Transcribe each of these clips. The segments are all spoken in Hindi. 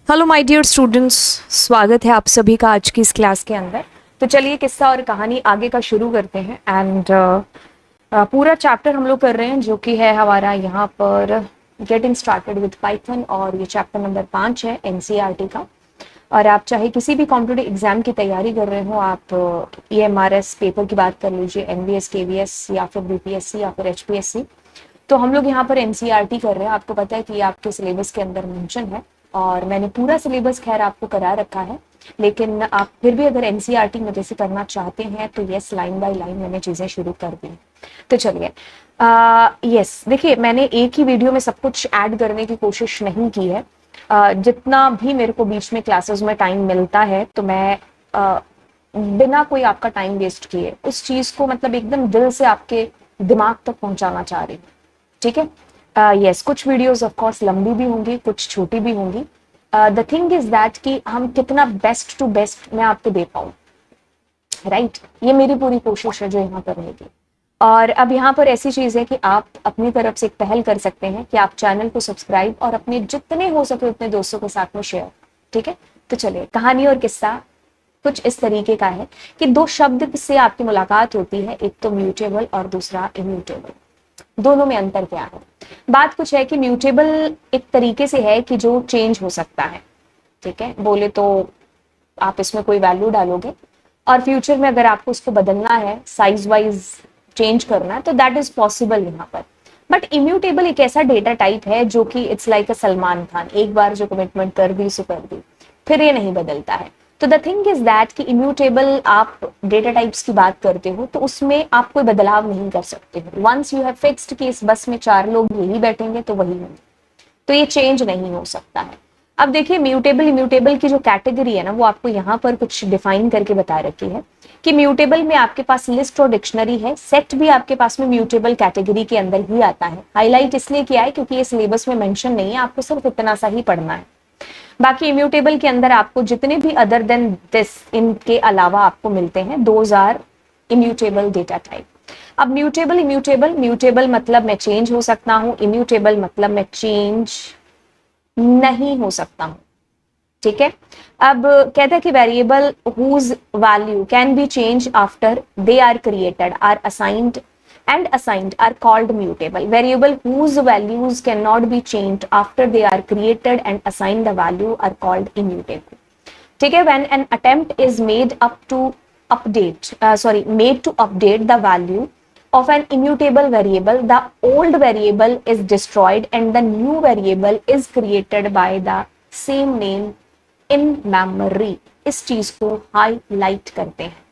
हेलो माय डियर स्टूडेंट्स, स्वागत है आप सभी का आज की इस क्लास के अंदर। तो चलिए किस्सा और कहानी आगे का शुरू करते हैं। एंड पूरा चैप्टर हम लोग कर रहे हैं जो कि है हमारा यहाँ पर गेटिंग स्टार्टेड विद पाइथन, और ये चैप्टर नंबर 5 है एनसीईआरटी का। और आप चाहे किसी भी कॉम्पिटिटिव एग्जाम की तैयारी कर रहे हो, आप ईएमआरएस पेपर की बात कर लीजिए, एनवीएस, केवीएस या फिर बीपीएससी या फिर एचपीएससी, तो हम लोग यहाँ पर एनसीईआरटी कर रहे हैं। आपको पता है कि ये आपके सिलेबस के अंदर मेंशन है और मैंने पूरा सिलेबस खैर आपको करा रखा है, लेकिन आप फिर भी अगर एनसीईआरटी में जैसे करना चाहते हैं तो यस, लाइन बाय लाइन मैंने चीजें शुरू कर दी। तो चलिए, यस देखिए, मैंने एक ही वीडियो में सब कुछ ऐड करने की कोशिश नहीं की है। जितना भी मेरे को बीच में क्लासेस में टाइम मिलता है तो मैं बिना कोई आपका टाइम वेस्ट किए उस चीज को मतलब एकदम दिल से आपके दिमाग तक पहुंचाना चाह रही हूँ। ठीक है, यस, कुछ वीडियोस ऑफ कोर्स लंबी भी होंगी, कुछ छोटी भी होंगी। द थिंग इज दैट कि हम कितना बेस्ट टू बेस्ट मैं आपको दे पाऊँ, राइट? ये मेरी पूरी कोशिश है जो यहाँ पर रहेगी। और अब यहाँ पर ऐसी चीज है कि आप अपनी तरफ से एक पहल कर सकते हैं कि आप चैनल को सब्सक्राइब और अपने जितने हो सके उतने दोस्तों के साथ में शेयर। ठीक है, तो चलिए, कहानी और किस्सा कुछ इस तरीके का है कि दो शब्द से आपकी मुलाकात होती है, एक तो म्यूटेबल और दूसरा इम्यूटेबल। दोनों में अंतर क्या है? बात कुछ है कि म्यूटेबल एक तरीके से है कि जो चेंज हो सकता है। ठीक है, बोले तो आप इसमें कोई वैल्यू डालोगे और फ्यूचर में अगर आपको उसको बदलना है, साइज वाइज चेंज करना है, तो दैट इज पॉसिबल यहाँ पर। बट इम्यूटेबल एक ऐसा डेटा टाइप है जो कि इट्स लाइक अ सलमान खान, एक बार जो कमिटमेंट कर दी सो कर दी, फिर ये नहीं बदलता है। तो द थिंग इज दैट कि इम्यूटेबल आप डेटा टाइप्स की बात करते हो तो उसमें आप कोई बदलाव नहीं कर सकते हो। वंस यू हैव फिक्स्ड कि इस बस में 4 लोग यही बैठेंगे तो वही होंगे, तो ये चेंज नहीं हो सकता है। अब देखिए, म्यूटेबल इम्यूटेबल की जो कैटेगरी है ना, वो आपको यहाँ पर कुछ डिफाइन करके बता रखी है कि म्यूटेबल में आपके पास लिस्ट और डिक्शनरी है, सेट भी आपके पास में म्यूटेबल कैटेगरी के अंदर ही आता है। हाईलाइट इसलिए किया है क्योंकि ये सिलेबस में मेंशन नहीं है, आपको सिर्फ इतना सा ही पढ़ना है। बाकी इम्यूटेबल के अंदर आपको जितने भी अदर देन दिस, इनके अलावा आपको मिलते हैं, those are immutable data type. अब म्यूटेबल इम्यूटेबल, म्यूटेबल मतलब मैं चेंज हो सकता हूं, इम्यूटेबल मतलब मैं चेंज नहीं हो सकता हूं। ठीक है, अब कहता है कि variable whose value can be change after they are created or assigned and assigned are called mutable. Variable whose values cannot be changed after they are created and assigned the value are called immutable. ठीक है, when an attempt is made to update the value of an immutable variable, the old variable is destroyed and the new variable is created by the same name in memory. इस चीज को हाईलाइट करते हैं।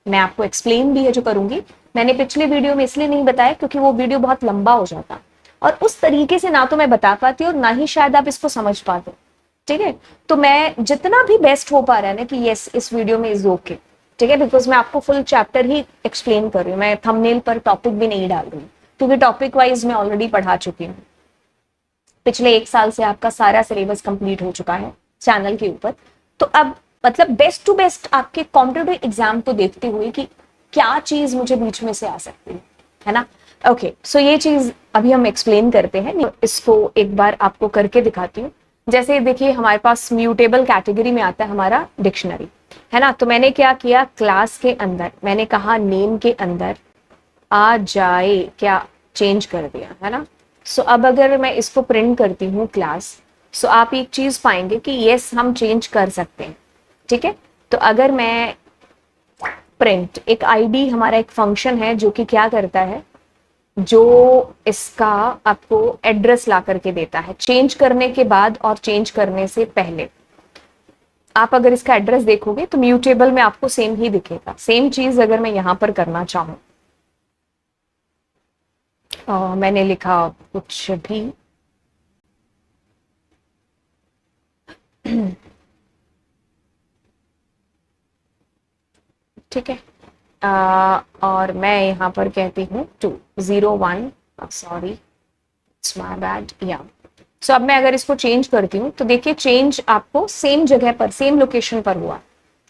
मैं आपको एक्सप्लेन भी है जो करूंगी। मैंने पिछले वीडियो में इसलिए नहीं बताया क्योंकि वो वीडियो बहुत लंबा हो जाता और उस तरीके से ना तो मैं बता पाती और ना ही शायद आप इसको समझ पाते। ठीक है, तो मैं जितना भी बेस्ट हो पा रहा है ना कि यस, इस वीडियो में इज ओके। ठीक है, बिकॉज मैं आपको फुल चैप्टर ही एक्सप्लेन कर रही हूँ, मैं थंबनेल पर टॉपिक भी नहीं डाल रही हूँ क्योंकि टॉपिक वाइज मैं ऑलरेडी पढ़ा चुकी हूँ। पिछले 1 साल से आपका सारा सिलेबस कंप्लीट हो चुका है चैनल के ऊपर। तो अब मतलब बेस्ट टू बेस्ट आपके कॉम्पिटिटिव एग्जाम को देखते हुए कि क्या चीज मुझे बीच में से आ सकती है ना। ओके, सो ये चीज अभी हम एक्सप्लेन करते हैं, इसको एक बार आपको करके दिखाती हूँ। जैसे देखिए, हमारे पास म्यूटेबल कैटेगरी में आता है हमारा डिक्शनरी, है ना। तो मैंने क्या किया, क्लास के अंदर मैंने कहा नेम के अंदर आ जाए, क्या चेंज कर दिया, है ना। सो अब अगर मैं इसको प्रिंट करती हूँ क्लास, सो आप एक चीज पाएंगे कि यस, हम चेंज कर सकते हैं। ठीक है, तो अगर मैं प्रिंट, एक आईडी हमारा एक फंक्शन है जो कि क्या करता है, जो इसका आपको एड्रेस ला करके देता है चेंज करने के बाद और चेंज करने से पहले। आप अगर इसका एड्रेस देखोगे तो म्यूटेबल में आपको सेम ही दिखेगा। सेम चीज अगर मैं यहां पर करना चाहूं, मैंने लिखा कुछ भी ठीक है, और मैं यहाँ पर कहती हूँ 201, सॉरी इट्स माय बैड, या सो अब मैं अगर इसको चेंज करती हूँ तो देखिए चेंज आपको सेम जगह पर, सेम लोकेशन पर हुआ।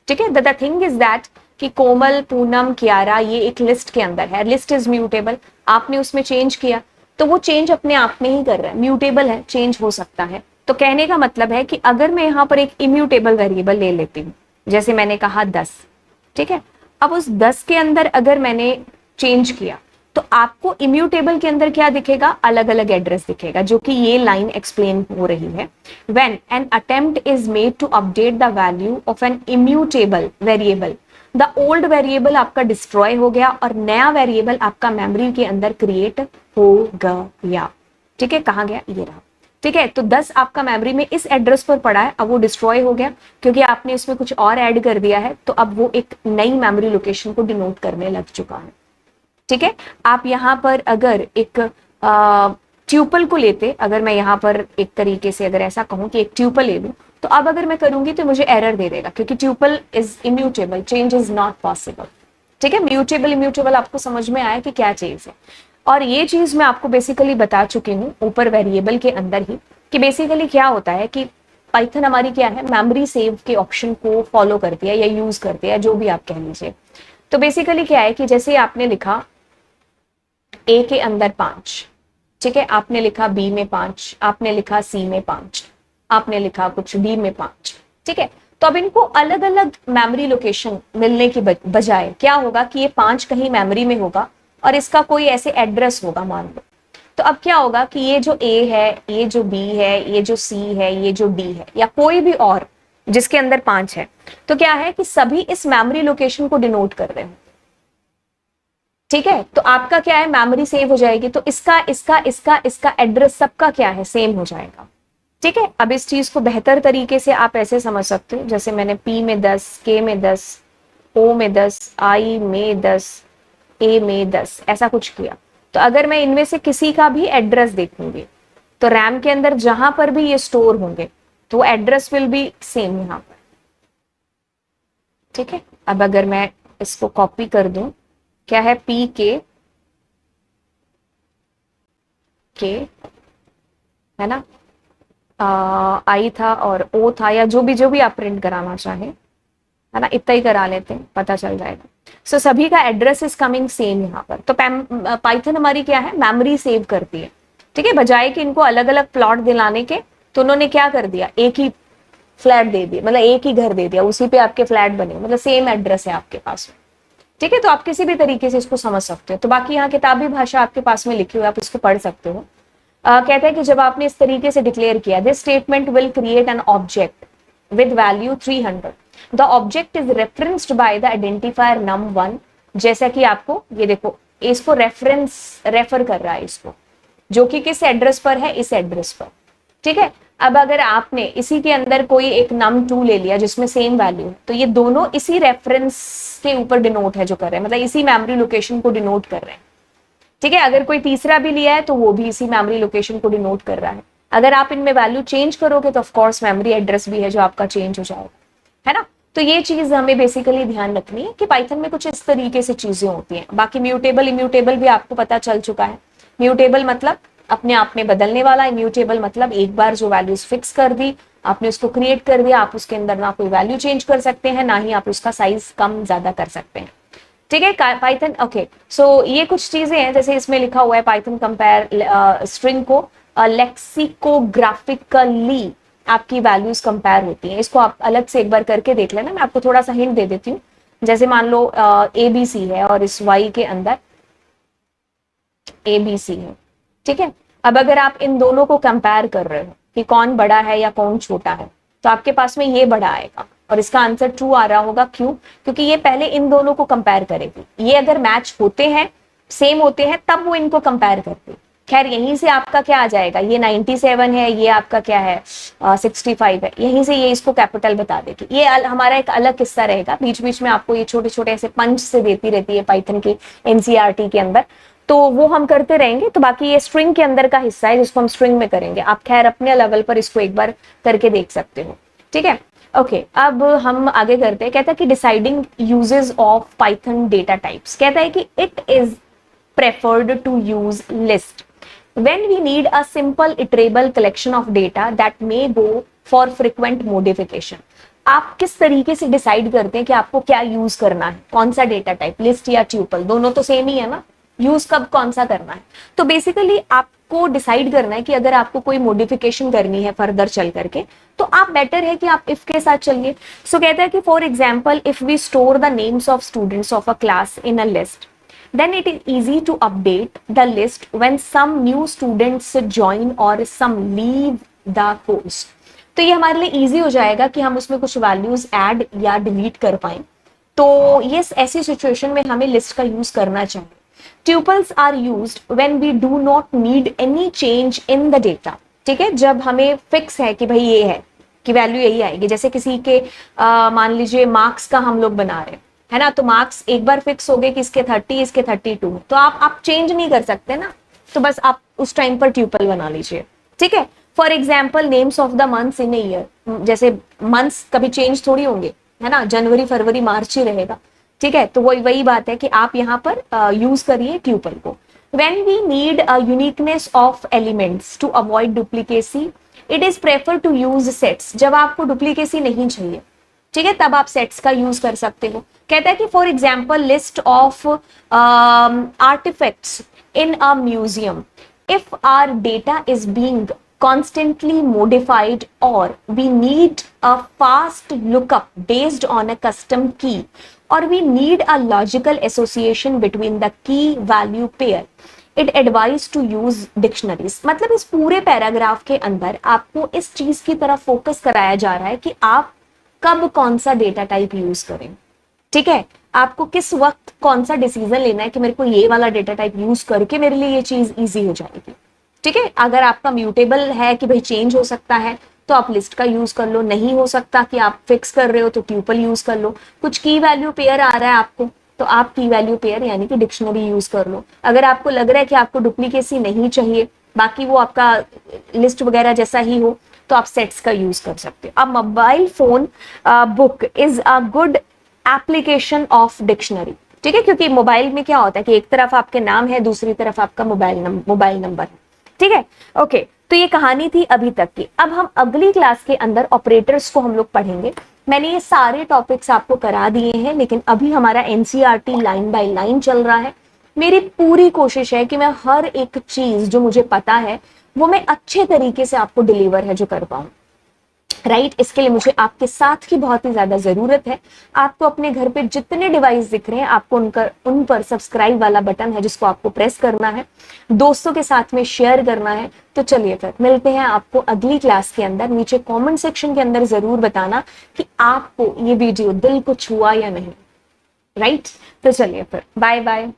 ठीक है, द थिंग इज दैट कि कोमल, पूनम, कियारा ये एक लिस्ट के अंदर है, लिस्ट इज म्यूटेबल। आपने उसमें चेंज किया तो वो चेंज अपने आप में ही कर रहा है, म्यूटेबल है, चेंज हो सकता है। तो कहने का मतलब है कि अगर मैं यहाँ पर एक इम्यूटेबल वेरिएबल ले लेती हूँ, जैसे मैंने कहा 10, ठीक है, अब उस 10 के अंदर अगर मैंने चेंज किया तो आपको इम्यूटेबल के अंदर क्या दिखेगा, अलग अलग एड्रेस दिखेगा, जो कि ये लाइन एक्सप्लेन हो रही है। When an attempt is made to update the value of an immutable variable, the old variable आपका डिस्ट्रॉय हो गया और नया वेरिएबल आपका मेमोरी के अंदर क्रिएट हो गया। ठीक है, कहाँ गया, ये रहा। ठीक है, तो 10 आपका मेमोरी में इस एड्रेस पर पड़ा है, अब वो डिस्ट्रॉय हो गया क्योंकि आपने इसमें कुछ और ऐड कर दिया है, तो अब वो एक नई मेमोरी लोकेशन को डिनोट करने लग चुका है। ठीक है, आप यहाँ पर अगर एक ट्यूपल को लेते, अगर मैं यहाँ पर एक तरीके से अगर ऐसा कहूँ कि एक ट्यूपल ले लूँ, तो अब अगर मैं करूंगी तो मुझे एरर दे देगा क्योंकि tuple is immutable, change is not possible. ठीक है, म्यूटेबल इम्यूटेबल आपको समझ में आया कि क्या चीज है। और ये चीज मैं आपको बेसिकली बता चुकी हूँ ऊपर वेरिएबल के अंदर ही कि बेसिकली क्या होता है कि पाइथन हमारी क्या है, मेमोरी सेव के ऑप्शन को फॉलो करती है या यूज करती है, जो भी आप कह लीजिए। तो बेसिकली क्या है कि जैसे आपने लिखा ए के अंदर 5, ठीक है, आपने लिखा बी में 5, आपने लिखा सी में 5, आपने लिखा कुछ डी में 5, ठीक है, तो अब इनको अलग अलग मेमोरी लोकेशन मिलने की बजाय क्या होगा कि ये 5 कहीं मेमोरी में होगा और इसका कोई ऐसे एड्रेस होगा मान लो। तो अब क्या होगा कि ये जो ए है, ये जो बी है, ये जो सी है, ये जो डी है, या कोई भी और जिसके अंदर 5 है, तो क्या है कि सभी इस मेमोरी लोकेशन को डिनोट कर रहे हैं। ठीक है, तो आपका क्या है, मेमोरी सेव हो जाएगी, तो इसका इसका इसका इसका एड्रेस सबका क्या है, सेम हो जाएगा। ठीक है, अब इस चीज को बेहतर तरीके से आप ऐसे समझ सकते हो, जैसे मैंने पी में 10, के में 10, ओ में 10, आई में 10, ए में 10 ऐसा कुछ किया, तो अगर मैं इनमें से किसी का भी एड्रेस देखूंगी तो रैम के अंदर जहां पर भी ये स्टोर होंगे तो एड्रेस विल बी सेम यहां पर। ठीक है, अब अगर मैं इसको कॉपी कर दूं, क्या है, पी के है ना, आई था और ओ था, या जो भी आप प्रिंट कराना चाहे, है ना, इतना ही करा लेते हैं, पता चल जाएगा। सो सभी का एड्रेस इज कमिंग सेम यहाँ पर। तो पाइथन हमारी क्या है, मेमोरी सेव करती है। ठीक है, बजाय कि इनको अलग अलग प्लॉट दिलाने के, तो उन्होंने क्या कर दिया, एक ही फ्लैट दे दिया, मतलब एक ही घर दे दिया, उसी पे आपके फ्लैट बने, मतलब सेम एड्रेस है आपके पास में। ठीक है, तो आप किसी भी तरीके से इसको समझ सकते हो। तो बाकी यहाँ किताबी भाषा आपके पास में लिखी हुई, आप इसको पढ़ सकते हो। कहते हैं कि जब आपने इस तरीके से डिक्लेयर किया, this statement will create an object with value 300, the object is referenced by the identifier num1, जैसा कि आपको ये देखो, इसको रेफर कर रहा है इसको, जो कि किस एड्रेस पर है, इस एड्रेस पर। ठीक है, अब अगर आपने इसी के अंदर कोई एक num2 ले लिया जिसमें सेम वैल्यू है, तो ये दोनों इसी रेफरेंस के ऊपर डिनोट है जो कर रहे हैं, मतलब इसी मेमोरी लोकेशन को डिनोट कर रहे हैं। ठीक है, अगर कोई तीसरा भी लिया है तो वो भी इसी मेमोरी लोकेशन को डिनोट कर रहा है। अगर आप इनमें वैल्यू चेंज करोगे तो ऑफकोर्स मेमोरी एड्रेस भी है जो आपका चेंज हो जाएगा, है ना। तो ये चीज हमें बेसिकली ध्यान रखनी है कि पाइथन में कुछ इस तरीके से चीजें होती हैं। बाकी म्यूटेबल इम्यूटेबल भी आपको पता चल चुका है। म्यूटेबल मतलब अपने आप में बदलने वाला, इम्यूटेबल मतलब एक बार जो वैल्यूज फिक्स कर दी आपने, उसको क्रिएट कर दिया, आप उसके अंदर ना कोई वैल्यू चेंज कर सकते हैं, ना ही आप उसका साइज कम ज्यादा कर सकते हैं। ठीक है, पाइथन ओके। सो ये कुछ चीजें हैं, जैसे इसमें लिखा हुआ है पाइथन कंपेयर स्ट्रिंग को लेक्सिकोग्राफिकली आपकी वैल्यूज कंपेयर होती हैं। इसको आप अलग से एक बार करके देख लेना, मैं आपको थोड़ा सा हिंट दे देती हूँ। जैसे मान लो ABC है और इस Y के अंदर ABC है। ठीक है, अब अगर आप इन दोनों को कंपेयर कर रहे हो कि कौन बड़ा है या कौन छोटा है, तो आपके पास में ये बड़ा आएगा और इसका आंसर ट्रू आ रहा होगा। क्यों? क्योंकि ये पहले इन दोनों को कंपेयर करेगी। ये अगर मैच होते हैं, सेम होते हैं, तब वो इनको कंपेयर करती। खैर यहीं से आपका क्या आ जाएगा, ये 97 है, ये आपका क्या है 65 है, यहीं से ये इसको कैपिटल बता देगी। ये हमारा एक अलग किस्सा रहेगा, बीच बीच में आपको ये छोटे छोटे ऐसे पंच से देती रहती है पाइथन के NCERT के अंदर, तो वो हम करते रहेंगे। तो बाकी ये स्ट्रिंग के अंदर का हिस्सा है जिसको हम स्ट्रिंग में करेंगे। आप खैर अपने लेवल पर इसको एक बार करके देख सकते हो। ठीक है, ओके, अब हम आगे करते हैं। कहता है कि deciding uses of Python data types, कहता है कि it is preferred to use list when we need a simple iterable collection of data that may go for frequent modification। आप किस तरीके से डिसाइड करते हैं कि आपको क्या यूज करना है, कौन सा डेटा टाइप, लिस्ट या ट्यूपल, दोनों तो सेम ही है ना, यूज कब कौन सा करना है। तो बेसिकली आपको आपको डिसाइड करना है कि अगर आपको कोई मॉडिफिकेशन करनी है फर्दर चल करके, तो आप बेटर है कि आप इफ के साथ चलिए। सो कहता है कि for example if we store the names of students of a class in a list, then it is easy to update the list when some new students join or some leave the course। तो ये हमारे लिए easy हो जाएगा कि हम उसमें कुछ values add या delete कर पाएं। तो ये ऐसी सिचुएशन में हमें लिस्ट का यूज करना चाहिए। Tuples are used when we do not need any change in the data. ठीक है, जब हमें फिक्स है कि भाई ये है कि वैल्यू यही आएगी, जैसे किसी के मान लीजिए मार्क्स का हम लोग बना रहे हैं, है ना, तो मार्क्स एक बार फिक्स हो गए कि इसके 30 इसके 32, तो आप चेंज नहीं कर सकते ना, तो बस आप उस टाइम पर ट्यूपल बना लीजिए। ठीक है, for example names of the months in a year, जैसे मंथ्स कभी चेंज थोड़ी होंगे, है ना, जनवरी फरवरी मार्च ही रहेगा। ठीक है, तो वही बात है कि आप यहाँ पर यूज करिए ट्यूपल को। When we need a uniqueness of elements to avoid duplicacy, it is prefer to use sets। जब आपको डुप्लीकेसी नहीं चाहिए, ठीक है, तब आप सेट्स का यूज कर सकते हो। कहता है कि for example list of artifacts in a museum, if our data is being constantly modified or we need a fast lookup based on a custom key or we need a logical association between the key value pair, it advised to use dictionaries। मतलब इस पूरे पैराग्राफ के अंदर आपको इस चीज की तरफ फोकस कराया जा रहा है कि आप कब कौन सा डेटा टाइप यूज करें। ठीक है, आपको किस वक्त कौन सा डिसीजन लेना है कि मेरे को ये वाला डेटा टाइप यूज करके मेरे लिए ये चीज इजी हो जाएगी। ठीक है, अगर आपका म्यूटेबल है कि भाई चेंज हो सकता है तो आप लिस्ट का यूज कर लो, नहीं हो सकता कि आप फिक्स कर रहे हो तो ट्यूपल यूज कर लो। कुछ की वैल्यू पेयर आ रहा है आपको, तो आप की वैल्यू पेयर यानी कि डिक्शनरी यूज कर लो। अगर आपको लग रहा है कि आपको डुप्लीकेसी नहीं चाहिए, बाकी वो आपका लिस्ट वगैरह जैसा ही हो, तो आप सेट्स का यूज कर सकते हो। अब mobile phone book is a good application of dictionary. ठीक है, क्योंकि मोबाइल में क्या होता है कि एक तरफ आपके नाम है, दूसरी तरफ आपका मोबाइल नंबर है। ठीक है, ओके, तो ये कहानी थी अभी तक की। अब हम अगली क्लास के अंदर ऑपरेटर्स को हम लोग पढ़ेंगे। मैंने ये सारे टॉपिक्स आपको करा दिए हैं, लेकिन अभी हमारा एनसीईआरटी लाइन बाय लाइन चल रहा है। मेरी पूरी कोशिश है कि मैं हर एक चीज जो मुझे पता है वो मैं अच्छे तरीके से आपको डिलीवर है जो कर पाऊं। राइट, इसके लिए मुझे आपके साथ की बहुत ही ज्यादा जरूरत है। आपको अपने घर पे जितने डिवाइस दिख रहे हैं, आपको उन पर सब्सक्राइब वाला बटन है जिसको आपको प्रेस करना है, दोस्तों के साथ में शेयर करना है। तो चलिए फिर मिलते हैं आपको अगली क्लास के अंदर। नीचे कमेंट सेक्शन के अंदर जरूर बताना कि आपको ये वीडियो दिल को छुआ या नहीं। राइट, तो चलिए फिर, बाय बाय।